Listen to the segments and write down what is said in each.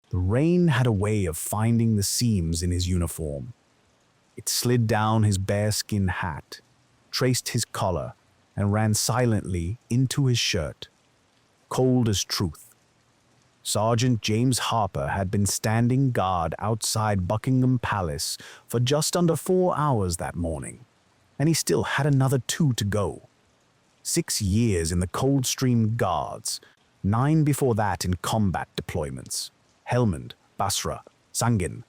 The rain had a way of finding the seams in his uniform. It slid down his bearskin hat, traced his collar, and ran silently into his shirt, cold as truth. Sergeant James Harper had been standing guard outside Buckingham Palace for just under 4 hours that morning, and he still had another 2 to go. 6 years in the Coldstream Guards, 9 before that in combat deployments. Helmand, Basra, Sangin.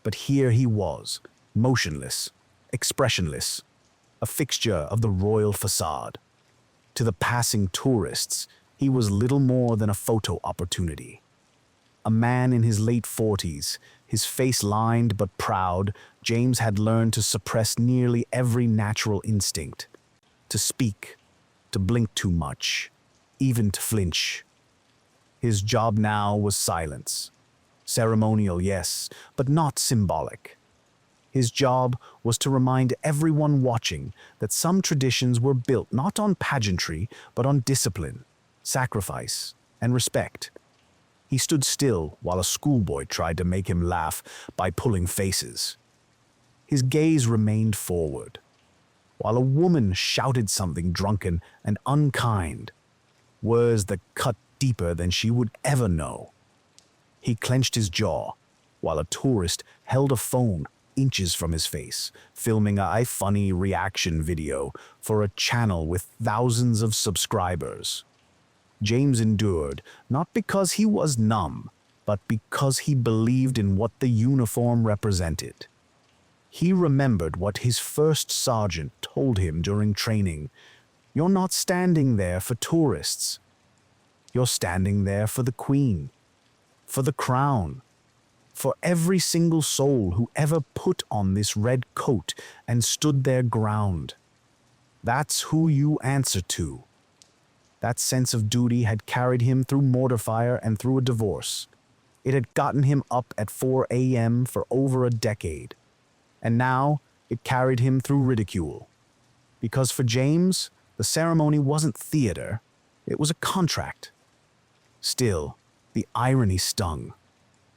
But here he was, motionless, expressionless, a fixture of the royal facade. To the passing tourists, he was little more than a photo opportunity. A man in his late 40s, his face lined but proud, James had learned to suppress nearly every natural instinct. To speak, to blink too much, even to flinch. His job now was silence. Ceremonial, yes, but not symbolic. His job was to remind everyone watching that some traditions were built not on pageantry, but on discipline, sacrifice, and respect. He stood still while a schoolboy tried to make him laugh by pulling faces. His gaze remained forward, while a woman shouted something drunken and unkind, words that cut deeper than she would ever know. He clenched his jaw, while a tourist held a phone inches from his face, filming a funny reaction video for a channel with thousands of subscribers. James endured, not because he was numb, but because he believed in what the uniform represented. He remembered what his first sergeant told him during training. You're not standing there for tourists. You're standing there for the Queen, for the crown, for every single soul who ever put on this red coat and stood their ground. That's who you answer to. That sense of duty had carried him through mortar fire and through a divorce. It had gotten him up at 4 a.m. for over a decade. And now it carried him through ridicule. Because for James, the ceremony wasn't theater, it was a contract. Still, the irony stung.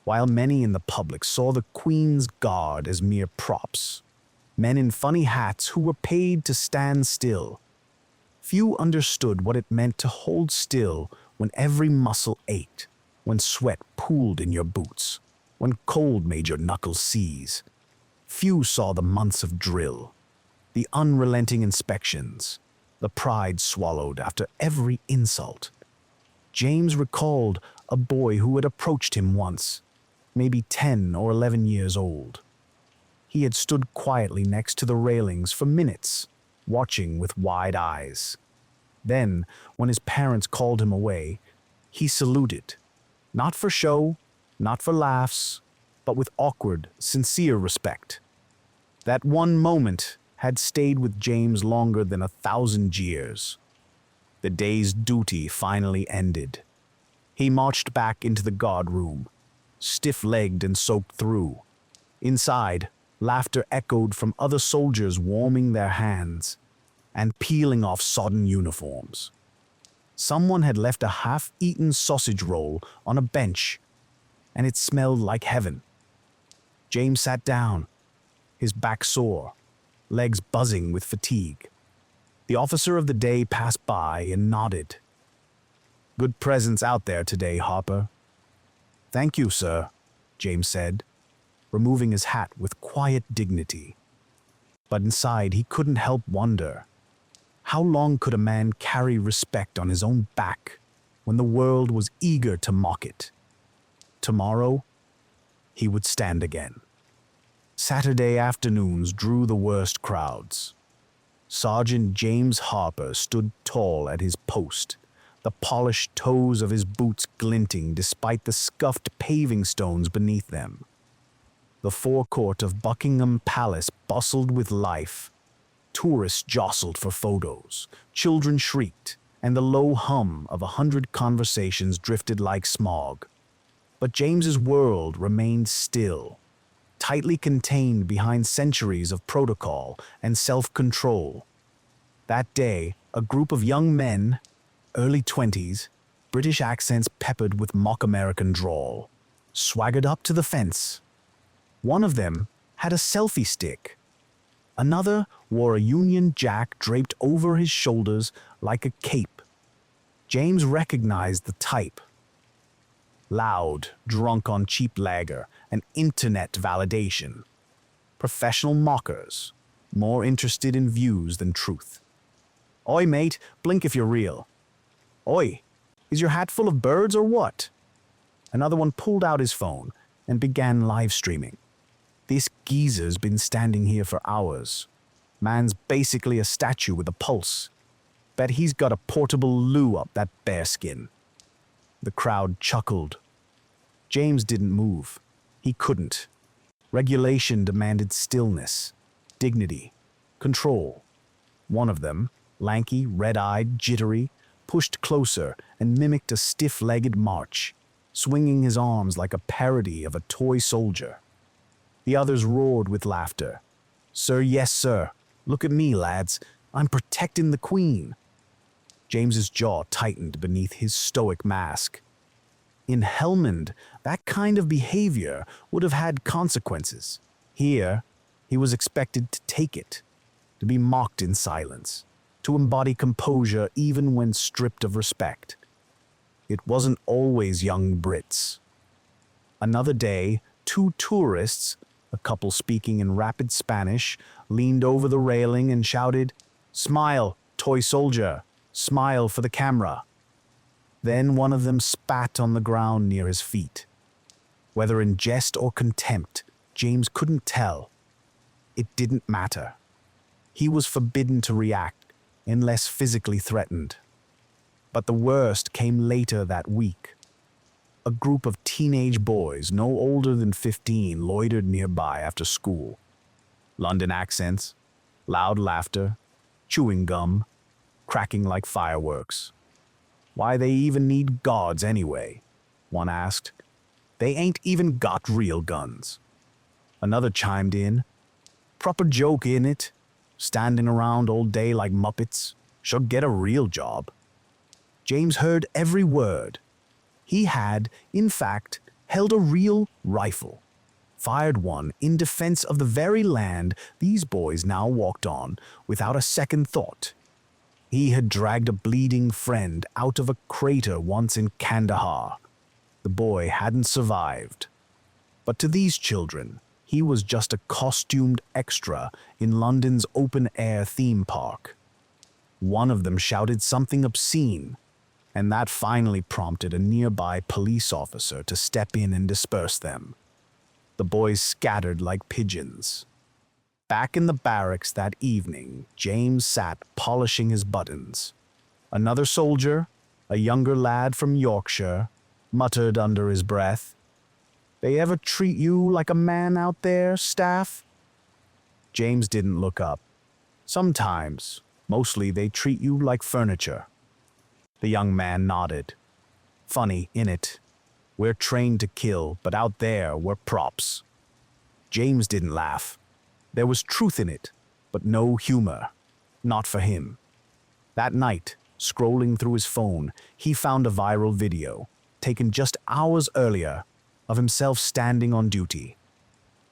While many in the public saw the Queen's Guard as mere props, men in funny hats who were paid to stand still, few understood what it meant to hold still when every muscle ached, when sweat pooled in your boots, when cold made your knuckles seize. Few saw the months of drill, the unrelenting inspections, the pride swallowed after every insult. James recalled a boy who had approached him once, maybe 10 or 11 years old. He had stood quietly next to the railings for minutes, watching with wide eyes. Then, when his parents called him away, he saluted, not for show, not for laughs, but with awkward, sincere respect. That one moment had stayed with James longer than 1,000 years. The day's duty finally ended. He marched back into the guard room, stiff-legged and soaked through. Inside, laughter echoed from other soldiers warming their hands and peeling off sodden uniforms. Someone had left a half-eaten sausage roll on a bench, and it smelled like heaven. James sat down, his back sore, legs buzzing with fatigue. The officer of the day passed by and nodded. "Good presence out there today, Harper." "Thank you, sir," James said, removing his hat with quiet dignity. But inside he couldn't help wonder. How long could a man carry respect on his own back when the world was eager to mock it? Tomorrow, he would stand again. Saturday afternoons drew the worst crowds. Sergeant James Harper stood tall at his post, the polished toes of his boots glinting despite the scuffed paving stones beneath them. The forecourt of Buckingham Palace bustled with life. Tourists jostled for photos, children shrieked, and the low hum of 100 conversations drifted like smog. But James's world remained still, tightly contained behind centuries of protocol and self-control. That day, a group of young men, early 20s, British accents peppered with mock American drawl, swaggered up to the fence. One of them had a selfie stick. Another wore a Union Jack draped over his shoulders like a cape. James recognized the type. Loud, drunk on cheap lager and internet validation. Professional mockers, more interested in views than truth. Oi, mate, blink if you're real. Oi, is your hat full of birds or what? Another one pulled out his phone and began live streaming. This geezer's been standing here for hours. Man's basically a statue with a pulse. Bet he's got a portable loo up that bearskin. The crowd chuckled. James didn't move. He couldn't. Regulation demanded stillness, dignity, control. One of them, lanky, red-eyed, jittery, pushed closer and mimicked a stiff-legged march, swinging his arms like a parody of a toy soldier. The others roared with laughter. Sir, yes, sir. Look at me, lads. I'm protecting the Queen. James's jaw tightened beneath his stoic mask. In Helmand, that kind of behavior would have had consequences. Here, he was expected to take it, to be mocked in silence, to embody composure even when stripped of respect. It wasn't always young Brits. Another day, two tourists, a couple speaking in rapid Spanish, leaned over the railing and shouted, "Smile, toy soldier, smile for the camera." Then one of them spat on the ground near his feet. Whether in jest or contempt, James couldn't tell. It didn't matter. He was forbidden to react unless physically threatened. But the worst came later that week. A group of teenage boys no older than 15 loitered nearby after school. London accents, loud laughter, chewing gum, cracking like fireworks. Why they even need guards anyway? One asked. They ain't even got real guns. Another chimed in. Proper joke, innit? Standing around all day like muppets. Should get a real job. James heard every word. He had, in fact, held a real rifle. Fired one in defense of the very land these boys now walked on without a second thought. He had dragged a bleeding friend out of a crater once in Kandahar. The boy hadn't survived. But to these children, he was just a costumed extra in London's open-air theme park. One of them shouted something obscene, and that finally prompted a nearby police officer to step in and disperse them. The boys scattered like pigeons. Back in the barracks that evening, James sat polishing his buttons. Another soldier, a younger lad from Yorkshire, muttered under his breath, "They ever treat you like a man out there, Staff?" James didn't look up. Sometimes, mostly they treat you like furniture. The young man nodded. Funny, innit? We're trained to kill, but out there we're props. James didn't laugh. There was truth in it, but no humor. Not for him. That night, scrolling through his phone, he found a viral video, taken just hours earlier, of himself standing on duty.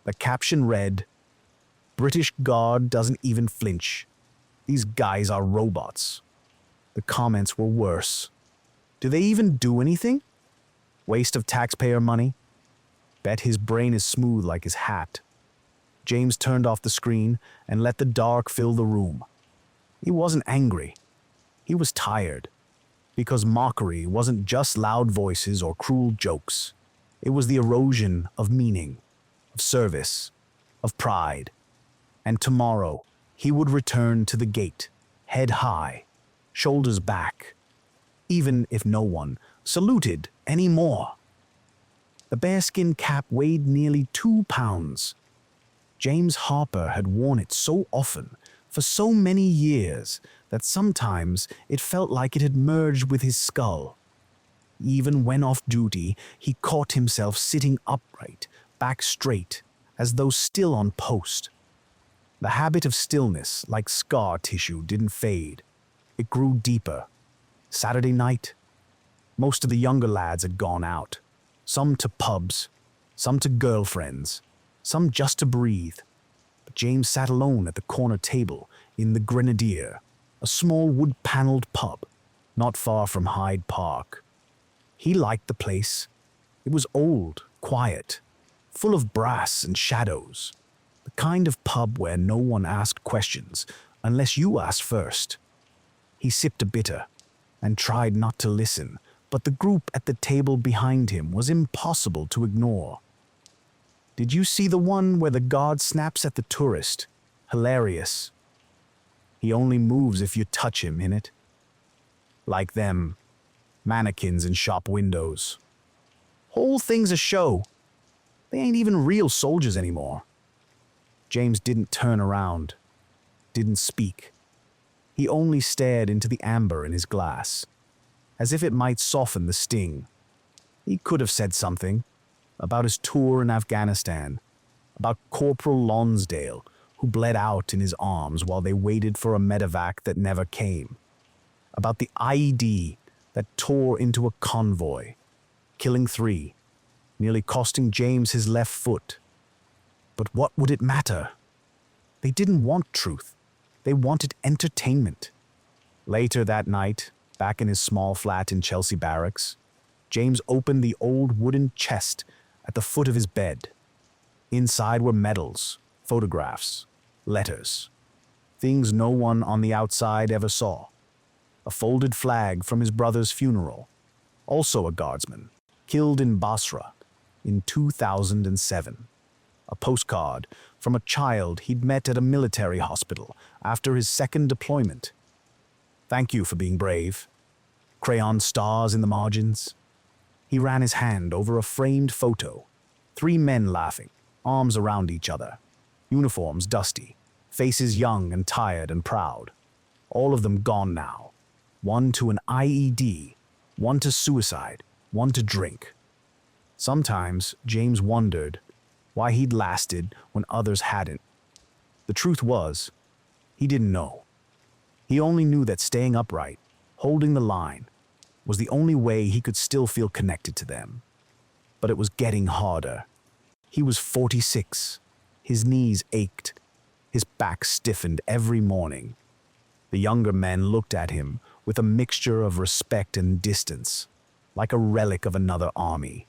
The caption read, "British Guard doesn't even flinch. These guys are robots." The comments were worse. Do they even do anything? Waste of taxpayer money? Bet his brain is smooth like his hat. James turned off the screen and let the dark fill the room. He wasn't angry. He was tired. Because mockery wasn't just loud voices or cruel jokes. It was the erosion of meaning, of service, of pride. And tomorrow, he would return to the gate, head high, shoulders back, even if no one saluted anymore. The bearskin cap weighed nearly 2 pounds. James Harper had worn it so often, for so many years, that sometimes it felt like it had merged with his skull. Even when off duty, he caught himself sitting upright, back straight, as though still on post. The habit of stillness, like scar tissue, didn't fade. It grew deeper. Saturday night, most of the younger lads had gone out, some to pubs, some to girlfriends, some just to breathe. But James sat alone at the corner table in the Grenadier, a small wood-paneled pub not far from Hyde Park. He liked the place. It was old, quiet, full of brass and shadows, the kind of pub where no one asked questions unless you asked first. He sipped a bitter and tried not to listen, but the group at the table behind him was impossible to ignore. "Did you see the one where the guard snaps at the tourist? Hilarious. He only moves if you touch him, innit? Like them, mannequins in shop windows. Whole thing's a show. They ain't even real soldiers anymore." James didn't turn around, didn't speak. He only stared into the amber in his glass, as if it might soften the sting. He could have said something about his tour in Afghanistan, about Corporal Lonsdale, who bled out in his arms while they waited for a medevac that never came, about the IED that tore into a convoy, killing 3, nearly costing James his left foot. But what would it matter? They didn't want truth. They wanted entertainment. Later that night, back in his small flat in Chelsea Barracks, James opened the old wooden chest at the foot of his bed. Inside were medals, photographs, letters, things no one on the outside ever saw. A folded flag from his brother's funeral, also a guardsman, killed in Basra in 2007. A postcard from a child he'd met at a military hospital after his second deployment. "Thank you for being brave." Crayon stars in the margins. He ran his hand over a framed photo. 3 men laughing, arms around each other. Uniforms dusty, faces young and tired and proud. All of them gone now. One to an IED, one to suicide, one to drink. Sometimes James wondered why he'd lasted when others hadn't. The truth was, he didn't know. He only knew that staying upright, holding the line, was the only way he could still feel connected to them. But it was getting harder. He was 46. His knees ached. His back stiffened every morning. The younger men looked at him with a mixture of respect and distance, like a relic of another army.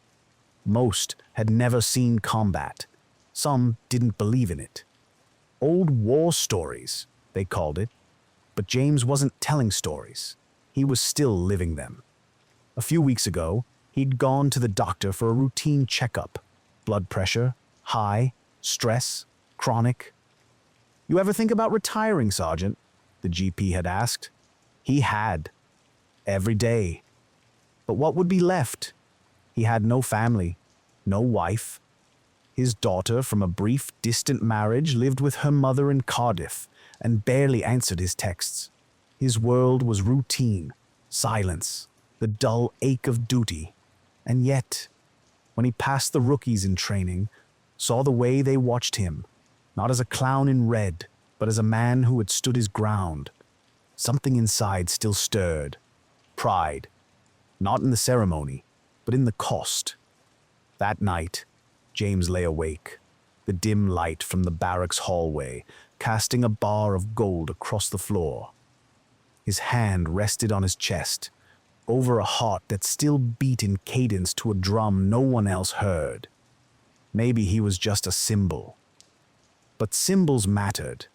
Most had never seen combat. Some didn't believe in it. Old war stories, they called it. But James wasn't telling stories. He was still living them. A few weeks ago, he'd gone to the doctor for a routine checkup. Blood pressure, high, stress, chronic. "You ever think about retiring, Sergeant?" the GP had asked. He had. Every day. But what would be left? He had no family, no wife. His daughter from a brief, distant marriage lived with her mother in Cardiff and barely answered his texts. His world was routine, silence, the dull ache of duty. And yet, when he passed the rookies in training, saw the way they watched him, not as a clown in red, but as a man who had stood his ground, something inside still stirred. Pride, not in the ceremony, but in the cost. That night, James lay awake, the dim light from the barracks hallway casting a bar of gold across the floor. His hand rested on his chest, over a heart that still beat in cadence to a drum no one else heard. Maybe he was just a symbol. But symbols mattered,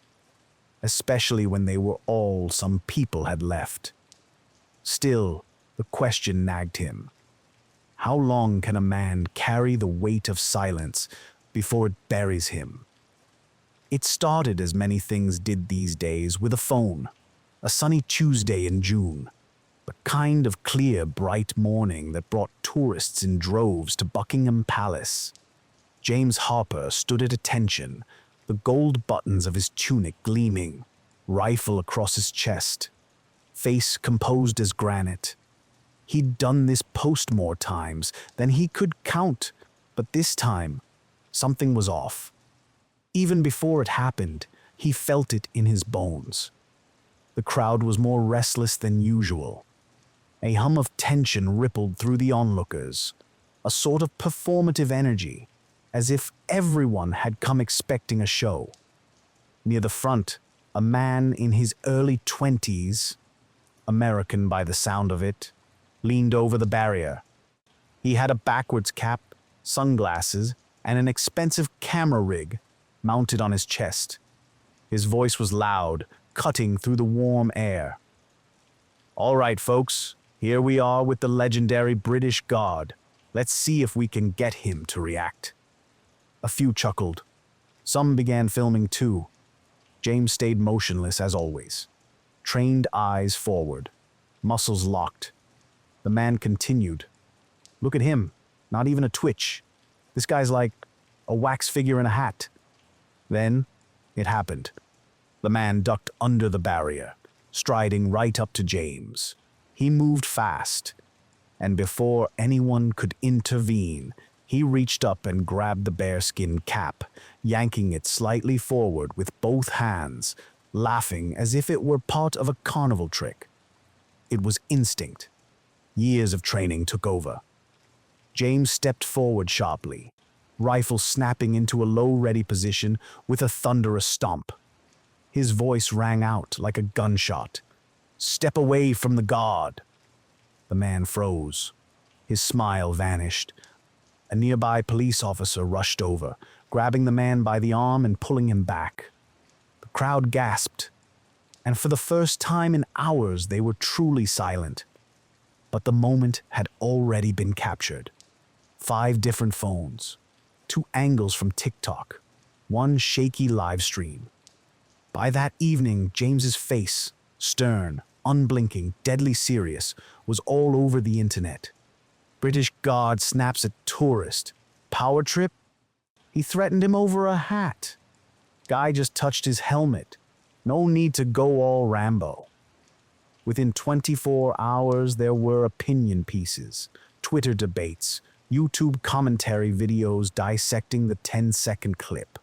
especially when they were all some people had left. Still, the question nagged him. How long can a man carry the weight of silence before it buries him? It started, as many things did these days, with a phone. A sunny Tuesday in June. The kind of clear, bright morning that brought tourists in droves to Buckingham Palace. James Harper stood at attention, the gold buttons of his tunic gleaming, rifle across his chest, face composed as granite. He'd done this post more times than he could count, but this time, something was off. Even before it happened, he felt it in his bones. The crowd was more restless than usual. A hum of tension rippled through the onlookers, a sort of performative energy, as if everyone had come expecting a show. Near the front, a man in his early 20s, American by the sound of it, leaned over the barrier. He had a backwards cap, sunglasses, and an expensive camera rig mounted on his chest. His voice was loud, cutting through the warm air. "All right, folks, here we are with the legendary British Guard. Let's see if we can get him to react." A few chuckled. Some began filming too. James stayed motionless as always, trained eyes forward, muscles locked. The man continued. "Look at him, not even a twitch. This guy's like a wax figure in a hat." Then it happened. The man ducked under the barrier, striding right up to James. He moved fast, and before anyone could intervene, he reached up and grabbed the bearskin cap, yanking it slightly forward with both hands, laughing as if it were part of a carnival trick. It was instinct. Years of training took over. James stepped forward sharply, rifle snapping into a low-ready position with a thunderous stomp. His voice rang out like a gunshot. "Step away from the guard." The man froze. His smile vanished. A nearby police officer rushed over, grabbing the man by the arm and pulling him back. The crowd gasped, and for the first time in hours they were truly silent. But the moment had already been captured. 5 different phones, 2 angles from TikTok, 1 shaky live stream. By that evening, James's face, stern, unblinking, deadly serious, was all over the internet. British Guard snaps at tourist. Power trip? He threatened him over a hat. Guy just touched his helmet. No need to go all Rambo. Within 24 hours, there were opinion pieces, Twitter debates, YouTube commentary videos dissecting the 10-second clip.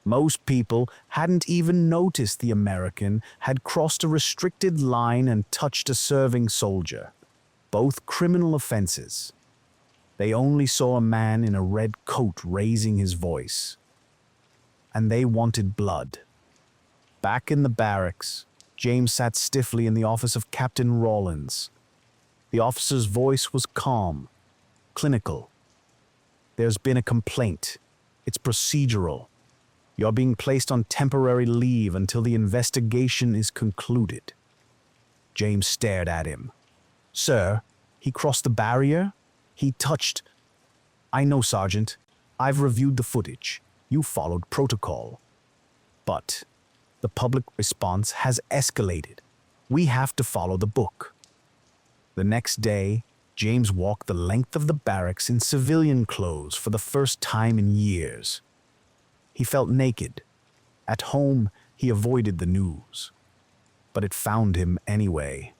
Most people hadn't even noticed the American had crossed a restricted line and touched a serving soldier. Both criminal offenses. They only saw a man in a red coat raising his voice. And they wanted blood. Back in the barracks, James sat stiffly in the office of Captain Rawlins. The officer's voice was calm, clinical. "There's been a complaint. It's procedural. You're being placed on temporary leave until the investigation is concluded." James stared at him. "Sir, he crossed the barrier? He touched—" "I know, Sergeant. I've reviewed the footage. You followed protocol. But the public response has escalated. We have to follow the book." The next day, James walked the length of the barracks in civilian clothes for the first time in years. He felt naked. At home, he avoided the news. But it found him anyway.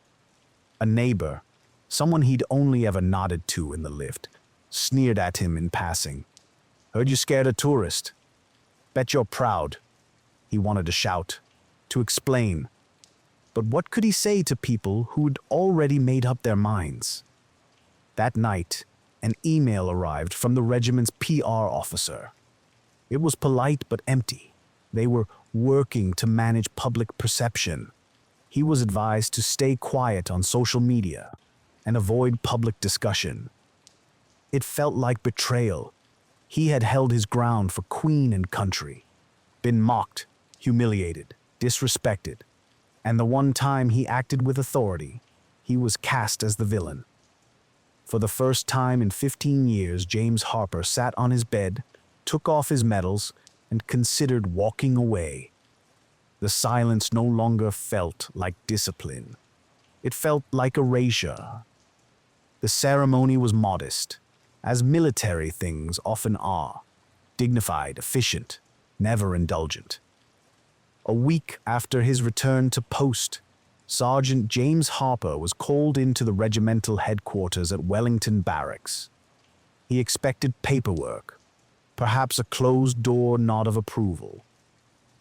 A neighbor, someone he'd only ever nodded to in the lift, sneered at him in passing. "Heard you scared a tourist. Bet you're proud." He wanted to shout, to explain. But what could he say to people who'd already made up their minds? That night, an email arrived from the regiment's PR officer. It was polite but empty. They were working to manage public perception. He was advised to stay quiet on social media and avoid public discussion. It felt like betrayal. He had held his ground for Queen and country, been mocked, humiliated, disrespected, and the one time he acted with authority, he was cast as the villain. For the first time in 15 years, James Harper sat on his bed, took off his medals, and considered walking away. The silence no longer felt like discipline. It felt like erasure. The ceremony was modest, as military things often are, dignified, efficient, never indulgent. A week after his return to post, Sergeant James Harper was called into the regimental headquarters at Wellington Barracks. He expected paperwork, perhaps a closed-door nod of approval.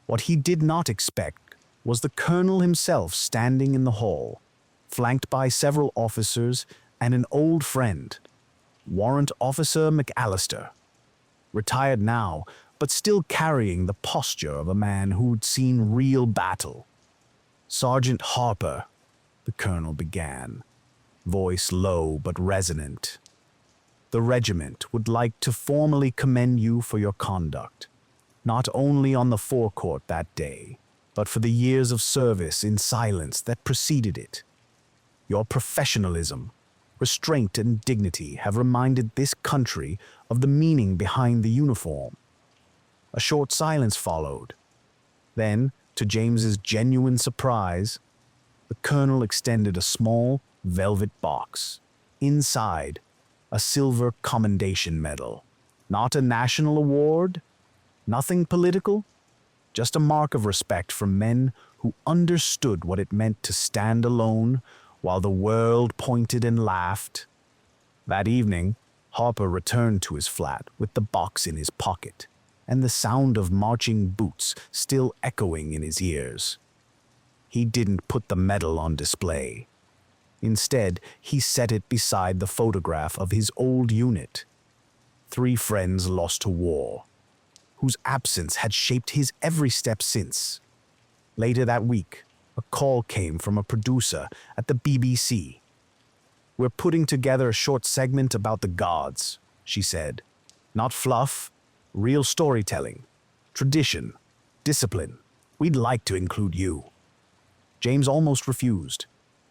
What he did not expect was the colonel himself standing in the hall, flanked by several officers and an old friend, Warrant Officer McAllister. retired now, but still carrying the posture of a man who'd seen real battle. "Sergeant Harper," the colonel began, voice low but resonant. "The regiment would like to formally commend you for your conduct, not only on the forecourt that day, but for the years of service in silence that preceded it. Your professionalism, restraint, and dignity have reminded this country of the meaning behind the uniform." A short silence followed. Then, to James's genuine surprise, the colonel extended a small velvet box. Inside, a silver commendation medal. Not a national award, nothing political, just a mark of respect from men who understood what it meant to stand alone while the world pointed and laughed. That evening, Harper returned to his flat with the box in his pocket and the sound of marching boots still echoing in his ears. He didn't put the medal on display. Instead, he set it beside the photograph of his old unit. 3 friends lost to war, whose absence had shaped his every step since. Later that week, a call came from a producer at the BBC. "We're putting together a short segment about the gods," she said. "Not fluff, real storytelling, tradition, discipline. We'd like to include you." James almost refused.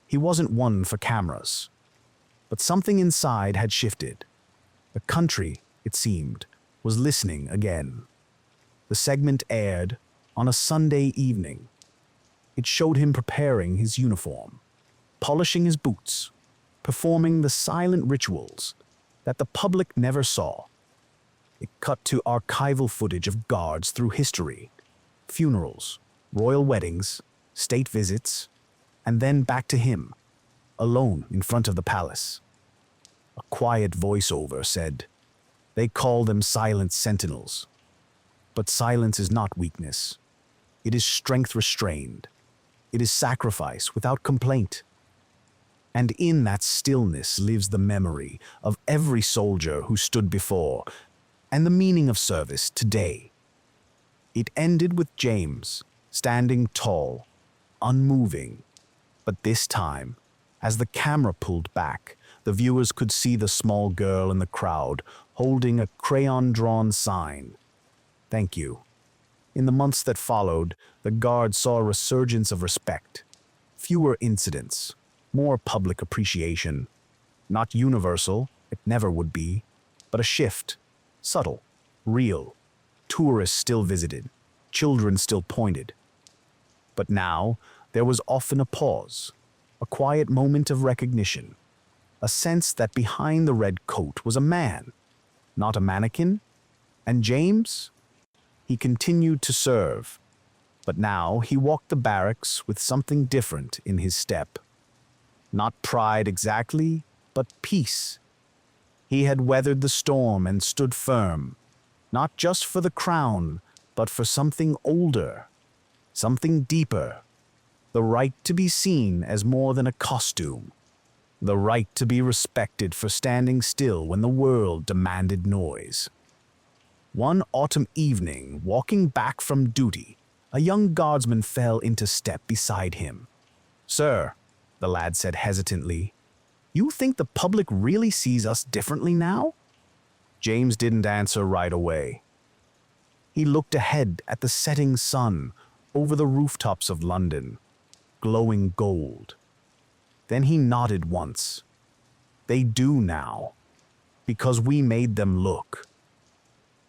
He wasn't one for cameras. But something inside had shifted. The country, it seemed, was listening again. The segment aired on a Sunday evening. It showed him preparing his uniform, polishing his boots, performing the silent rituals that the public never saw. It cut to archival footage of guards through history, funerals, royal weddings, state visits, and then back to him, alone in front of the palace. A quiet voiceover said, "They call them silent sentinels. But silence is not weakness. It is strength restrained. It is sacrifice without complaint. And in that stillness lives the memory of every soldier who stood before, and the meaning of service today." It ended with James, standing tall, unmoving. But this time, as the camera pulled back, the viewers could see the small girl in the crowd holding a crayon-drawn sign. "Thank you." In the months that followed, the Guard saw a resurgence of respect. Fewer incidents, more public appreciation. Not universal, it never would be, but a shift. Subtle, real. Tourists still visited, children still pointed. But now, there was often a pause, a quiet moment of recognition, a sense that behind the red coat was a man, not a mannequin. And James? He continued to serve, but now he walked the barracks with something different in his step. Not pride exactly, but peace. He had weathered the storm and stood firm, not just for the crown, but for something older, something deeper. The right to be seen as more than a costume. The right to be respected for standing still when the world demanded noise. One autumn evening, walking back from duty, a young guardsman fell into step beside him. "Sir," the lad said hesitantly, "you think the public really sees us differently now?" James didn't answer right away. He looked ahead at the setting sun over the rooftops of London, glowing gold. Then he nodded once. "They do now, because we made them look."